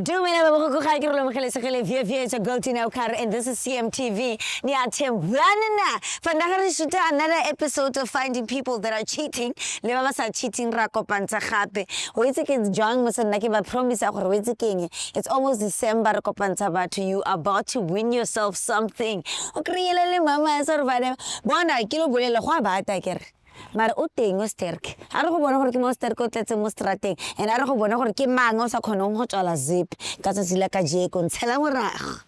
Dumela baboko ga ke re lomogelesegele via it's a girl Tina Okara and this is CMTV. Niyathembana fanda re shoot another episode of finding people that are cheating. Le ba sa cheating ra kopantsa gape. O itse ke jang mo sena ke ba promise gore o itse keng. It's almost December re kopantsa batho you about to win yourself something. O kreele le mama sa re bana bona ke lo bolela go ba ta kere. Mara o teng o sterk a re go bona gore ke mo sterk o tletse mo strateng and a re go bona gore ke mang o sa khonong go tswala zip ka tsa sila ka jeko ntshela morago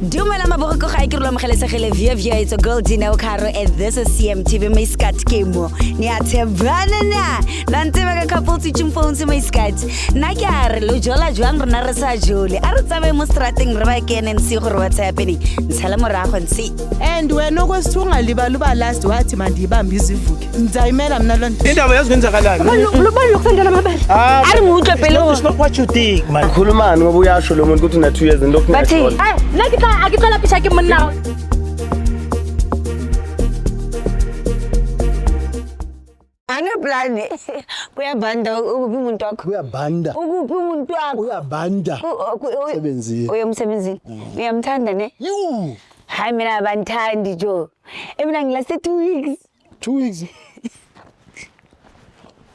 Dumela maboko ga ke re lomogelesegele via it's a girl Tina Okara and this is CMTV my scat kemo ni athebana na ntse ba ka couple teaching phones my scat na ke a re lo jola jwang rena re sa jole a re tsabe mo strateng re ba kene nsi gore what's happening ntshela morago nsi and wena okwesithunga liba last wathi mandibambe izivuke ngizayimela mina lo nto indaba yazikwenzakalayo lo kusendela mabele ari mutle pele it's not what you think man khulumani ngoba uyasho lo muntu ukuthi una 2 years and lokhu bathi akithola pisha ke monna ana plan kuyabanda ukuphi umuntu wakho Uyabanda. ukuphi umuntu wakho Uyabanda. Sebenzile. uyamsebenzini uyamthanda ne You. hayi mina abanthandi jo mina ngilase 2 weeks 2 weeks.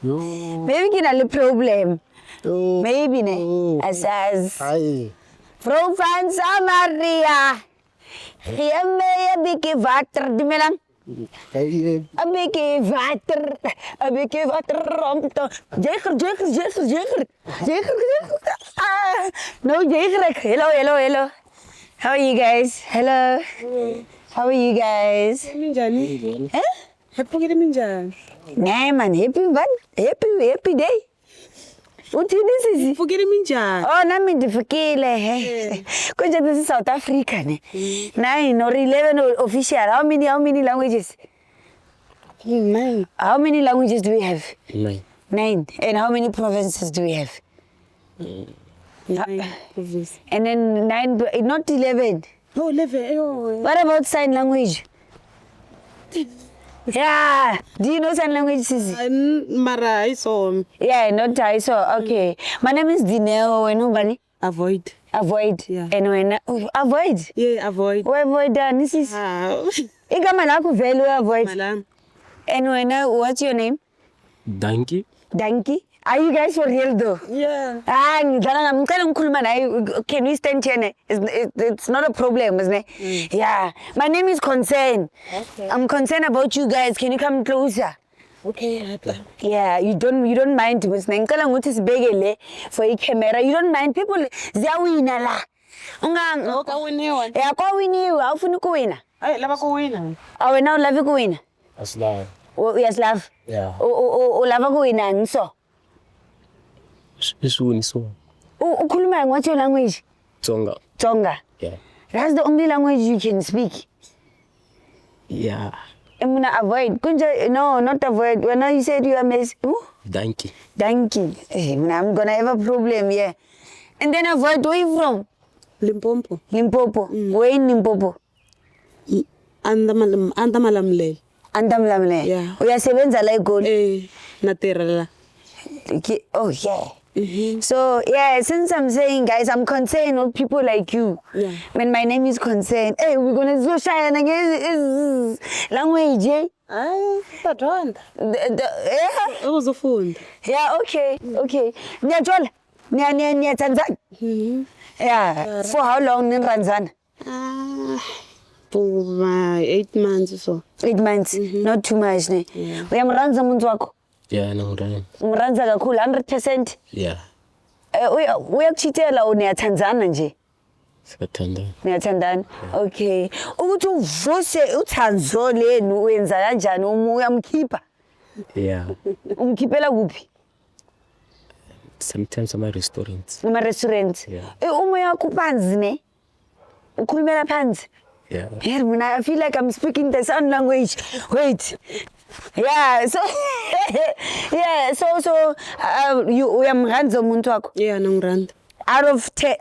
Yo. maybe kina le problem Yo. maybe ne Oh. asas Hayi. from France Maria Gimme je bieke water dimelang Hey. een beetje water rond Jeger no Jeger hello how are you guys hello how are you guys minjani eh happy minjani nee man happy day uthini sisi fukile minjani oh nami ndifikile he konje this is South Africa ne 9 or 11 official how many languages 9 how many languages do we have 9 and how many provinces do we have 9 province and then 9 not 11 no 11 what about sign language yeah do you know sign language sisi mara iso yeah not I so okay my name is Dineo wena ubani avoid Yeah. and wena avoid avoid we avoid nisisi igama lakho vele avoid malam and wena what's your name danki Danki are you guys for real though yeah ngidlala ngicela ngikhuluma naye can we stand here it's not a problem isn't it yeah my name is Concern okay I'm concerned about you guys can you come closer okay yeah you don't mind msine ngicela ukuthi sibekele for i-camera you don't mind people ziyawina la okawiniwa yeah kwawiniwe awufuni kuwina ay laba kuwina awena ulava kuwina aslav uyasilava yeah ulava kuwina ngiso isuni so ukhuluma what's your language Tsonga yeah that's the only language you can speak yeah Emuna avoid kunja no not avoid when you said you are danki Danki I'm gonna have a problem yeah and then avoid where you from Limpopo where in Limpopo andamalamle Andamlamle Yeah. uyasebenza la eGoli naterala oh yeah So yeah, since I'm saying guys, I'm concerned with people like you. Yeah. When my name is Concerned, hey, we're gonna go shine again. Language, eh? ay badonda Yeah. uzofunda Yeah, okay. Niyajola. Niya Tanzania. Yeah. For how long in Tanzania? for 8 months or so 8 months. Not too much, ne. Uyamranza umuntu wakho. yeah nangirani Umranza kakhulu 100%. yeah Uyakuchitela uneyaThanzana nje. sikathanda Niyathandana. Okay. Ukuthi uvuse uthanzo lenu wenza kanjani uyamkhipha? yeah Umkhiphela kuphi? sometimes ama restaurants Uma restaurants. Yeah. Umoya wakho phansi ne? Ukhulumela phansi. yeah Here I feel like I'm speaking the sign language. Wait. Yeah, so yeah, so you uyamranza umuntu wakho? yeah nangiranda Out of 10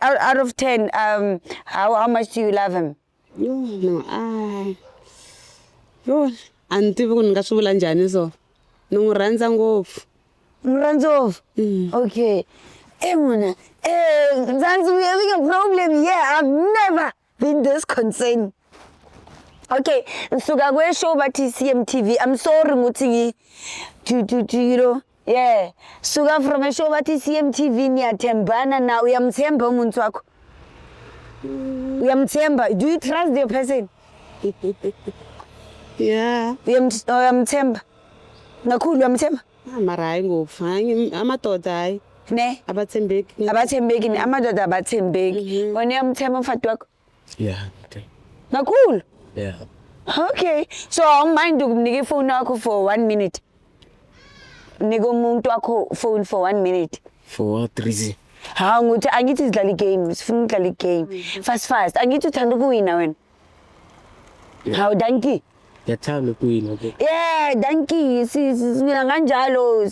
how much do you love him? yo antivi ku ni nga swi vula njhani so ni n'wi rhandza ngopfu Mranzo. Okay. Mona, Zanzi, we're having a problem here. I've never been this concerned. Okay, suka kwe show bathi CMTV. I'm sorry nguthi you know. Yeah. Suka from a show bathi CMTV niyathembana na uyamthemba umuntu wakho. Uyamthemba. Do you trust the person? Yeah. Uyamthemba. Ngakhulu uyamthemba? Mara hayi ngopfu. Hayi amadoda hayi. Ne? Abathembeki. Abathembeki ni amadoda abathembeki. Wena uyamthemba mfati wakho? Yeah. Okay. Ngakhulu? Yeah. Okay. So awumind ukumnika ifone yakho for 1 minute. Nika umuntu wakho phone for 1 minute. For what reason? Ha nguthi angithi sidlala igame, sifuna ukudlala igame. Fast. Angithi uthanda ukuwina wena. Hawu danki. Yathanda ukuwina okay. Yeah, danki. Sina kanjalo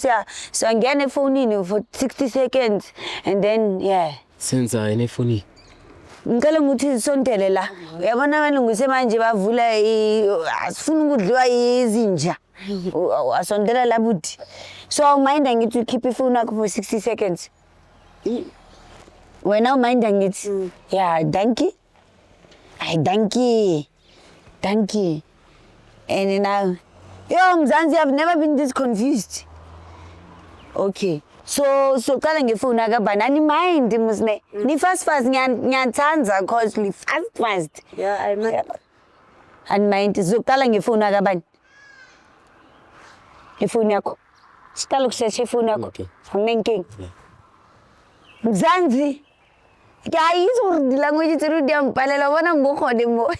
siyangena efonini for 60 seconds and then yeah. Senza inefoni. Ngicela ukuthi sondele la. Uyabona abalungu semanje bavula asifuna ukudliwa izinja. Asondela la buti. So mind ngithi keep ifone yakho for 60 seconds. Wena mind ngithi yeah, danki. Ay danki. And now Mzansi, I've never been this confused. Okay. So qala ngefone akabani ani mind musne ni fast ngiyanthanda cause li fast Yeah, I mind. ani mind so qala ngefone akabani ifone yakho siqala ukusearch ifone yakho Okay. unenking Mzansi hayi izuri language tse di ampalela bona ngokgone mo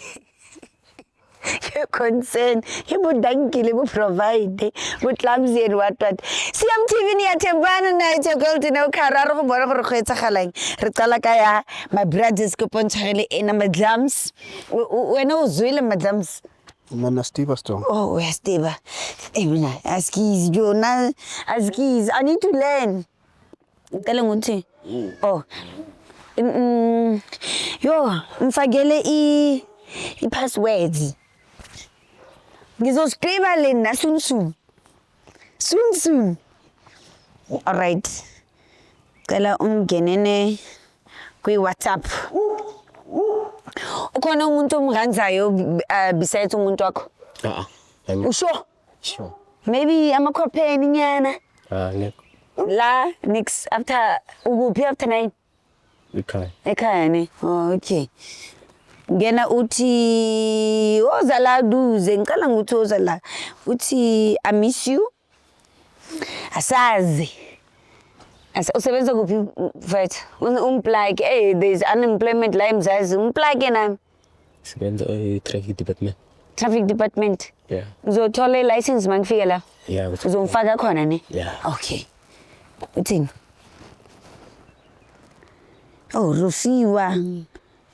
concern hibo dankile bo provide bo clumsy and what CMTV ni yathembana na itse gold na ukhararo go bona gore go etsagalang re tsala ka ya my brothers go pontshagele ena madlams wena uzwile madlams Mana Steve Strong. oh yes Steve mina askies Jona askies I need to learn tell nguthi oh yo mfakele I passwords ngizoscriba lena soon all right cela ungenene kwi WhatsApp ukhona umuntu omganzayo besides umuntu wakho usho Sure. maybe amakhopeni nyana Ngekho. la next after ukuphi after 9 ekhaya ne oh okay ngena uthi ozala duze ngicela nguthi ozala uthi I miss you asazi usebenza kuphi mfethu umplug there's unemployment la eMzansi umplug nami Sibenza traffic department. Yeah. uzothola license mangifika la Yeah. uzomfaka khona ne Yeah. okay uthini oh Rufiwa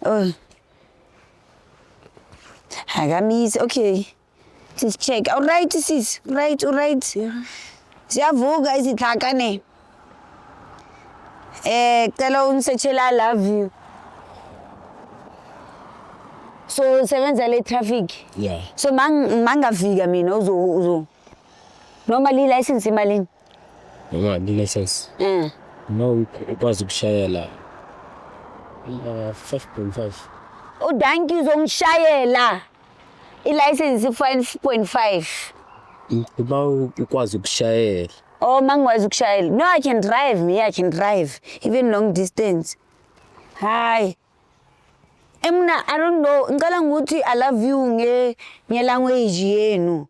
oh Hagamis, okay. Just check. All right, sis. Right, all right. Siyavuka izithakane. Cela unisechela I love you. So sebenza le traffic. Yeah. So mangafika mina uzo. Normally license imalini. Noma license. No ukwazi ukushayela 5.5. Oh, thank you zongishayela. I-license 5.5. Kuba ukwazi ukushayela. Oh, mangwazi ukushayela. No, I can drive even long distance. Hi. Emna, I don't know. Ngicela nguthi I love you nge language yenu.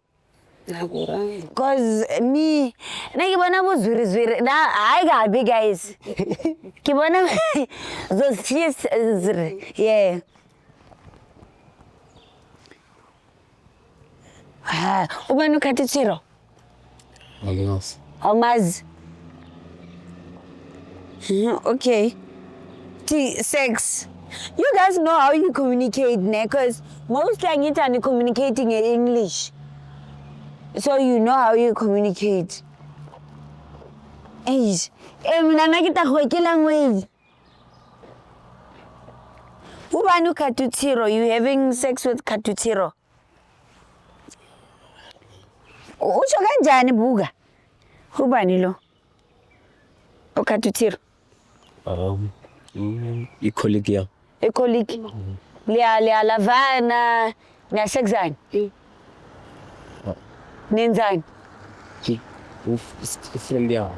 Cause me ngibona kuzwirizwiri na hayi kabi guys. Ngibona those yeah. Ubani ukhathithiro? Angazi. Awumazi. Okay. Sex. You guys know how you communicate, ne? Because most like it and communicating in English. So you know how you communicate. Mina nakita khweke language. Ubani ukhathithiro? You having sex with khathithiro? Utsho kanjani buka? Ubani lo? Ukhathithiro. I-colleague yami. Ecolleague. Liya lavana nasexani. Nenzani? I-friend yami.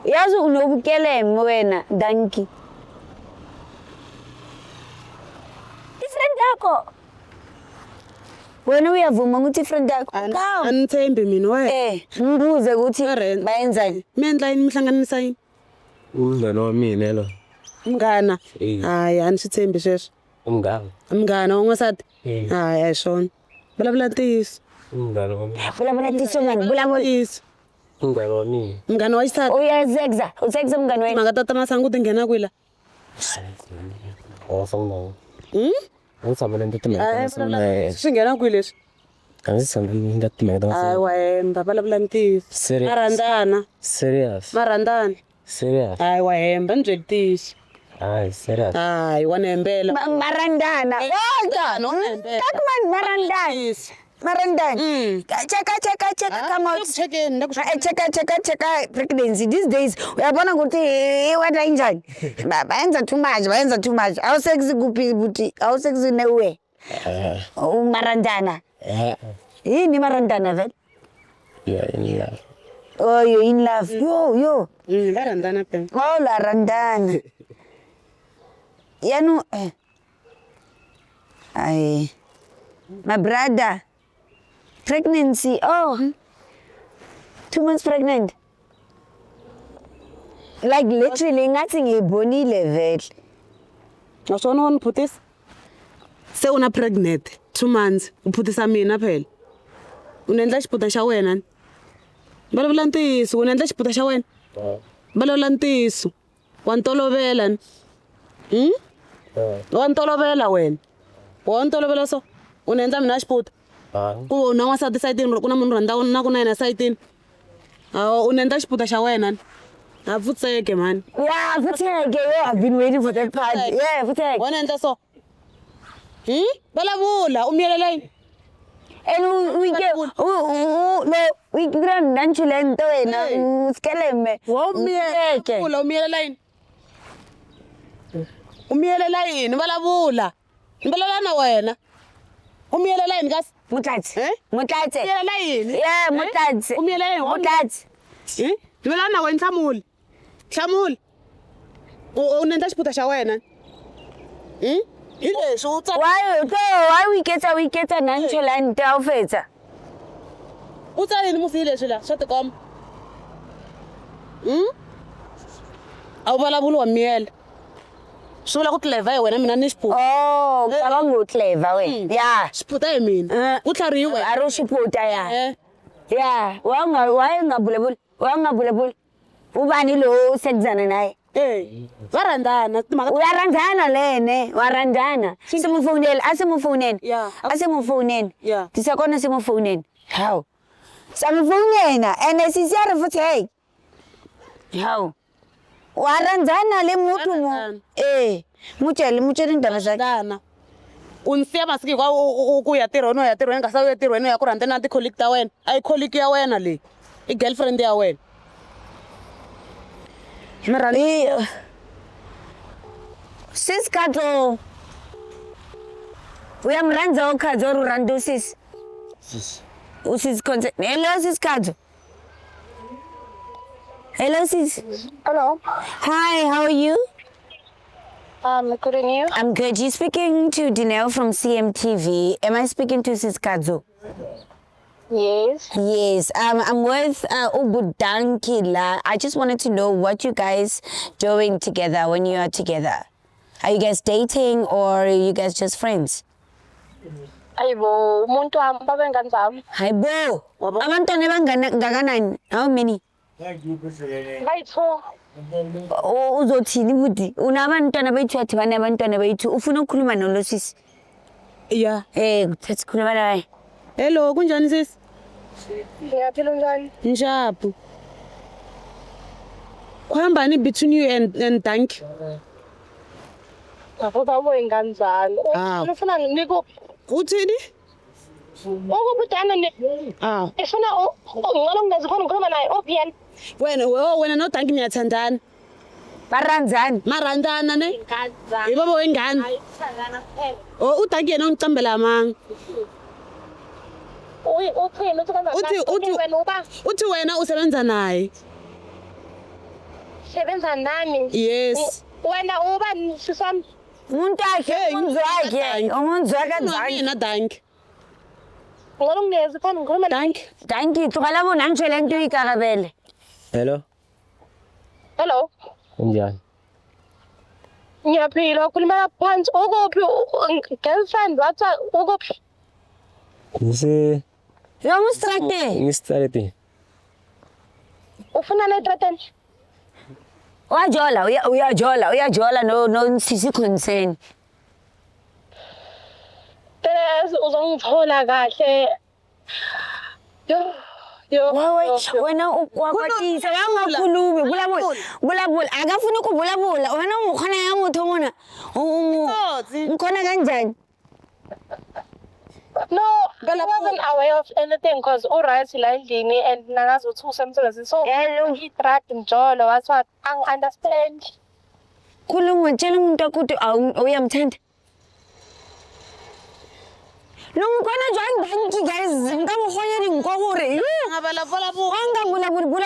Yazi unobukeleme wena danki. Ifriend yakho. Wena uyavuma ukuthi ifriend yakho. Anithembi mina we. Mbuze ukuthi Alright. bayenzani. Menza yini mihlanganisa yini? Umngane wami lo. Mngana. Hayi anisithembi sheshe. Umngane. Mngana ongasathi. Hayi ayishona. Balabula ntisi. Umngane wami. Bulamula tisongani, bulamula. Ntisi. Umngane wami. Mngana wayisatha. Uyazexa, usexa mngani wena. Makatata masangu ukuthi ngena kwila. Awasanginawo. Angisambele Singena kwilesi. Angisambele ndatimeka. Hayi wahemba balabula ntisi. Serious. Marandana. Serious. Marandana. Serious. Hayi wahemba nje ntisi. Hayi serious. Hayi wanembela. Marandana. Kakuman marandana. Marandana. Check come out. Check pregnancy these days. Uyabona ukuthi wena injani? Bayenza too much. Awuseksi kuphi buti? Awuseksi newe. Marandana. Yini marandana vele? You are in love. Oh, you're in love. Yo. Marandana pe. Oh, la randana. Yanu my brother pregnancy. Oh, 2 months pregnant. Like literally ngathi ngiyibonile vele. Ngashona waniphuthisa. Se una pregnant 2 months uphuthisa mina phela. Unendla xiputa xa wena. Balabula ntiso unendla xiputa xa wena. Balabula ntiso. Wantolovela. Wantolovela wena. Wantolovela so. Unendla mina xiputa. Ku na wasati sayitini kuna munhu rhandza na ku na yena sayitini. Unendla xiputa xa wena. Avutseke man. Yeah, Vuteke. Yeah, I've been waiting for that part. Yeah, Vuteke. Wanendla so. Balabula umyeleleni. And we get we grand nanchulento wena skeleme. Umyeleleni. Umyeleleni. Umiyelela yini balabula? Ngibalana wena. Umiyelela yini kasi? Mutlatsi. Mutlatsi. Umiyelela yini? Yeah, mutlatsi. Umiyelela yini? Mutlatsi. Ngibalana wena Hlamuli. Hlamuli. Unenda xiputa xa wena. Ileswi utsa. Why we get nanchulento awufetsa? Utsa yini musi leswi la swa tikomba? Awubalabula wa miyela. Swivula ku tleva wena mina ni xiputa. Oh, kaba ngutleva wena. Yeah. Xiputa hi mina. U tlhariwe. Aro xiputa ya. Yeah, wangabulebule. Ubani lo sedzana naye? Varandana. Uyarandana lene, warandana. Asimufoneni. Yeah. Asimufoneni. Yeah. Tisakona simufoneni. How? Samufonena and sisiyare futhi hey. How? Warandana le mutu mo. Mutshele indaba zakhe. Unsiya masiki kwa ku ya tirhweni ya tirhweni ka sa ya tirhweni ya ku rhandza na ti colleague ta wena. Ai colleague ya wena le. I girlfriend ya wena. Sis Kato. Uyamrandza uKhadzo uranda sis. Usis contact. Hello sis Kato. Hello sis. Hello. Hi, how are you? Good and you? I'm good. You're speaking to Dineo from CMTV. Am I speaking to Sis Kadzo? Yes. Yes. I'm with Ubudankila. I just wanted to know what you guys doing together when you are together. Are you guys dating or are you guys just friends? Ayibo, umuntu amba bengani zami. Hayibo. Abantwana bangakanani? How many? Bayitho. Uzothini budi? Unabantwana bethu athi bane abantwana bethu. Ufuna ukukhuluma nalo sisi? Yeah. Let's khuluma naye. Hello, kunjani sis? Ngiyaphila njani? Njaphu. Kuhambani between you and Dank? Ngapha boyingani zami. Ufuna niko Uthini? Ukubudana ne. Efuna ngalo ngizakhona ukukhuluma naye open. Wena no Dank niyathandana. Barandzani. Marandana ne? Ingane. Ibaba wengane. Ayithangana kuphela. Oh udanki yena ungicambela amanga. Uthini Uthi wena usebenza naye. sebenza nani? Yes. Wena uba sisami. Umuntu wakhe, umuntu wakhe. Mina danki. Ngolo ngezi khona ngikhuluma Danki. Danki, tlogela bona ngitshwele into ikarabele. Hello. Hello. Kunjani? Ngiyaphila ukhulumela phansi ukuphi girlfriend wathi ukuphi? Yo mustrate. Ngistrate. Ufuna netrateni? Uyajola no sisi concern. Teresa uzongithola kahle. Yo. Wena ukwakwatisa bangakhulumi bulabula akafuni ukubulabula wena ungikhona yamutho mona ngikhona kanjani No, I wasn't aware of anything because alright la endlini and nangazothi usemsebenzini so he dragged njalo wathi ang-understand. khuluma tshela umuntu ukuthi uyamthanda lo mkhona jwang banki guys nka mo khonya dinko gore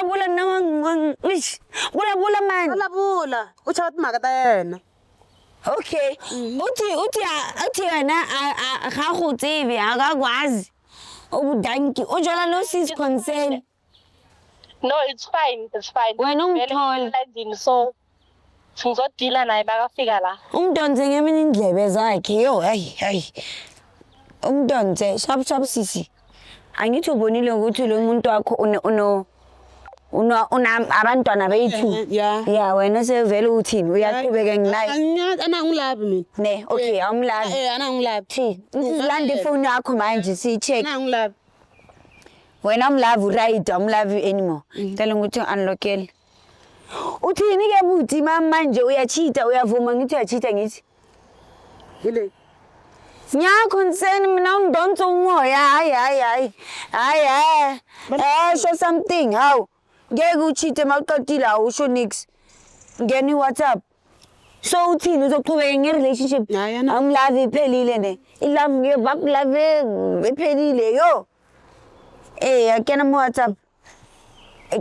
bula na bula man Bula. Ucha wathi maka ta yena. okay uthi wena ga go tsebe ga kwazi obudanki o jola no sis concern No, it's fine. Wena ungithola. Endlini so sizodila naye bakafika la. umdonze ngemini indlebe zakhe yo hayi umdonze shap sisi angithi ubonile ukuthi lo muntu wakho una abantwana bethu Yeah. wena sevele uthini uyaqhubeka nginaye Ana ngilabi mina. ne okay awumlazi Ana ngilabi. thi usilanda ifoni yakho manje si check Ana ngilabi. wena umlove right awumlove anymore tell ukuthi unlockele uthini ke buthi manje uyachita uyavuma ngithi uyachita ngithi Ile. nya concern mina ungidonsa umoya hayi show something how ngeke uchite maqedile awusho nix ngeni WhatsApp so uthini uzoqhubeka ngerelationship Hayi, ana- amlove iphelile ne ilove ngebakulove iphelile yo akena mu WhatsApp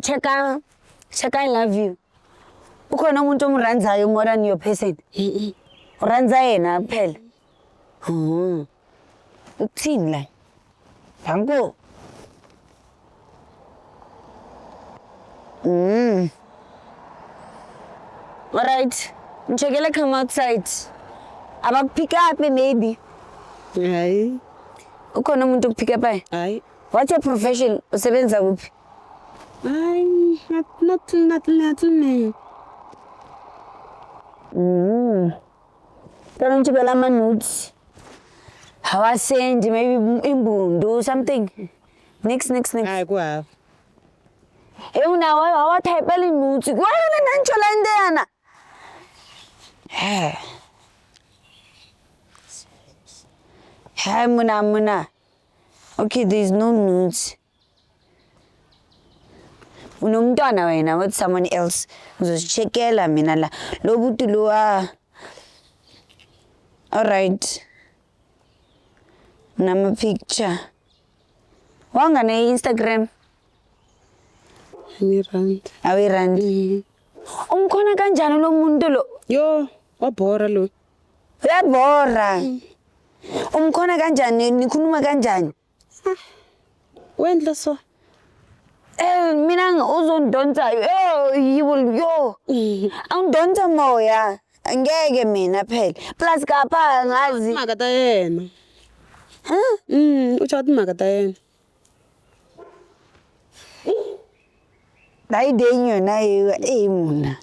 check I love you ukhona umuntu omrandzayo more than your person urandza yena phela uthini la banko alright ngishekele come outside abakupick up maybe Hayi. ukhona umuntu ukupick up Hayi. what's your profession usebenza kuphi Hayi, nothing. Tana ngibela ama notes hawasendi maybe imbundu something next Hayi kuhava. una wa typela notes wena nanchola ndena Hi muna okay there's no notes unomntwana wena with someone else uzocheckela mina la lo buti lo alright nama picture wanga na Instagram Ngirand. awirandi umkhona kanjani lo muntu lo Yo, wabhora lo. uyabhora umkhona kanjani nikhuluma kanjani Wendla so. mina uzondonsa yo angidonsa moya angeke mina phela plus kapha ngazi Maka ta yena. Ucha wathi maka ta yena. nayidenyo nayo muna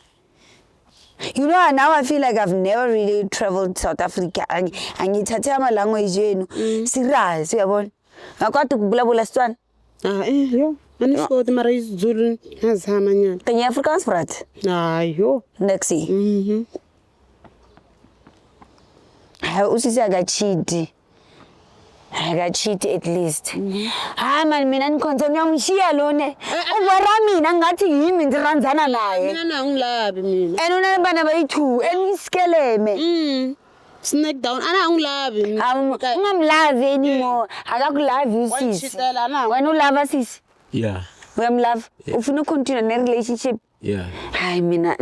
you know now I feel like I've never really traveled South Africa angithathe ama language yenu serious uyabona ngakwadi ukubulabula Setswana Yo. Anisoti mara isiZulu ngazama nyana. Can you Afrikaans praat Hayi yo. Nexi Mhm. 'Hayi usisi akachiti. I got cheat at least. Man, mina nikhonza ngiyamshiya lone. Ubara mina ngathi yimi ndirandzana naye. Mina nangilabi mina. And unabana bayi2 eniskeleme. Snack down. Ana angilabi. Ungamlavi anymore. Akakulavi usisi. Wena ulava sisi? Yeah. Uyamlava? Ufuna continue ne relationship? Yeah. Hayi mina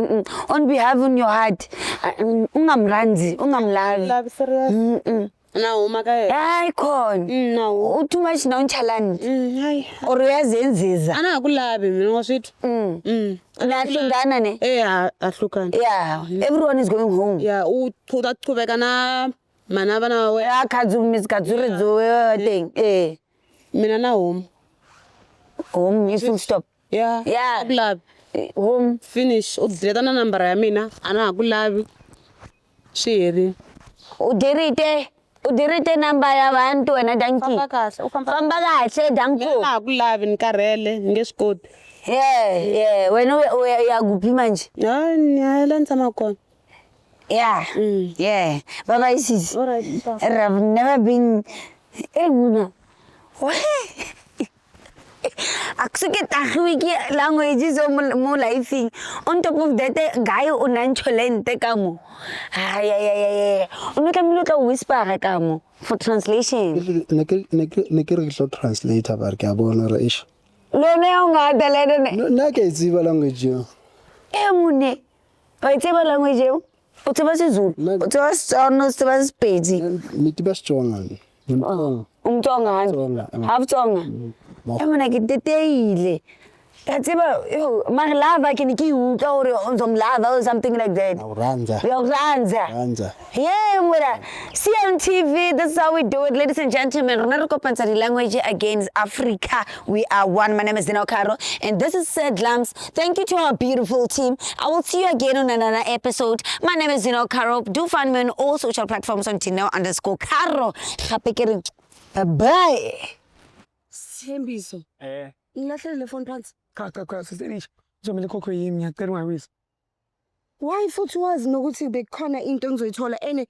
on behalf on your heart ungamrandzi ungamlavi. Love serious. Na uma ka yena. Hayi khona. No. Too much now challenge. Hayi. Or uyazenziza. Ana akulabi mina ngoswethu. Nahlungana ne? Ahlukana. Yeah, everyone is going home. Yeah, uchubeka na mana bana we. Kadzure dzo thing. Mina na home. Home you full stop. Yeah. Yeah. Akulabi. Home Finish. Udleta na number ya mina. Ana akulabi. Shiri. udirite number yabantu wena danki. Famba kahle danko. Mina akulabi nikarele ngesikoti. Yeah, wena uyakuphi manje? Hayi niyalenza makona. Yeah. Yeah. Baba isisi. All right. I've never been Muna. Akusuke tahwiki languages mo life. On top of that guy unancholente kamo. Ay. Unakamilo ka whisper kamo for translation. Nekere translator ba re ke a bona re ish. Lone ongata lene. Na ke tsiba language yo. Mune. Wa tseba language yo? O tseba seZulu. O tseba Setswana, o tseba Sepedi. Nitiba Xitsonga. Umtsonga. Half Tsonga. Mina ke tetile. Yatseba mara lava ke niki utlwa hore uzomlava or something like that. Uranza. Uranza. Yeah, mura. CMTV, this is how we do it, ladies and gentlemen. Rona re kopantsha di language against Africa. We are one. My name is Dineo Caro, and this is Sad Lams. Thank you to our beautiful team. I will see you again on another episode. My name is Dineo Caro. Do find me on all social platforms on Dineo_Caro. Bye. Sembiso. Ilahlele phone phansi. Cha sisenishi. Uzomele khokho yimi ngiyacela ungawisi. Why futhi wazi nokuthi bekhona into engizoyithola ene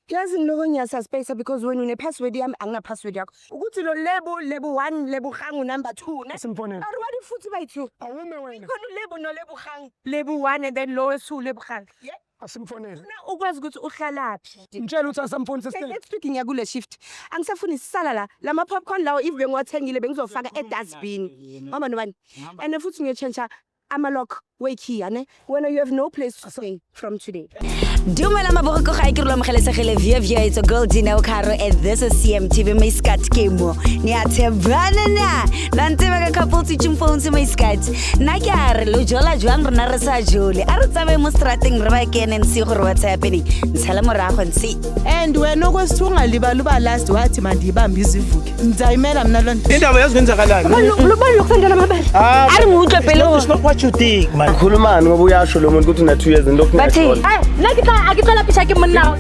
yazi lokho ngiyasuspect because when une password yami angina password yakho ukuthi lo level 1 level hangu number 2 ne Simfonela. Arwadi futhi bayithu Awume wena. khona level no level hang level 1 and then lowest 2 level hang yeah Asimfonela. na ukwazi ukuthi uhlalaphi Ngitshela ukuthi asamfoni sesicela. next week ngiyakule shift angisafuni isisala la popcorn lawo if bengiwathengile bengizofaka dustbin mama nobani and futhi ngiyechange ama-lock wake here when you have no place to stay from today. Dumela maboko ga ikirlo mogelesegele via it's a girl Dineo Caro and this is CMTV my scat kemo ni athebana na ntse ba ka couple teaching phones my scat na ke are lo jola jwang rena re sa jole a re tsabe mo strateng re ba kene nsi gore what's happening ntshala morago nsi and wena okwesithunga liba last wathi mandibambe izivuke ngizayimela mina lo nto Indaba yaziwenzakalani? Lobani lokusendela amabele ari mutle pelo It's not what you think, man. Khulumani ngoba uyasho lo muntu ukuthi una 2 years and lokhu bathi ngiyasho. Nna ke tla pisha ke monna.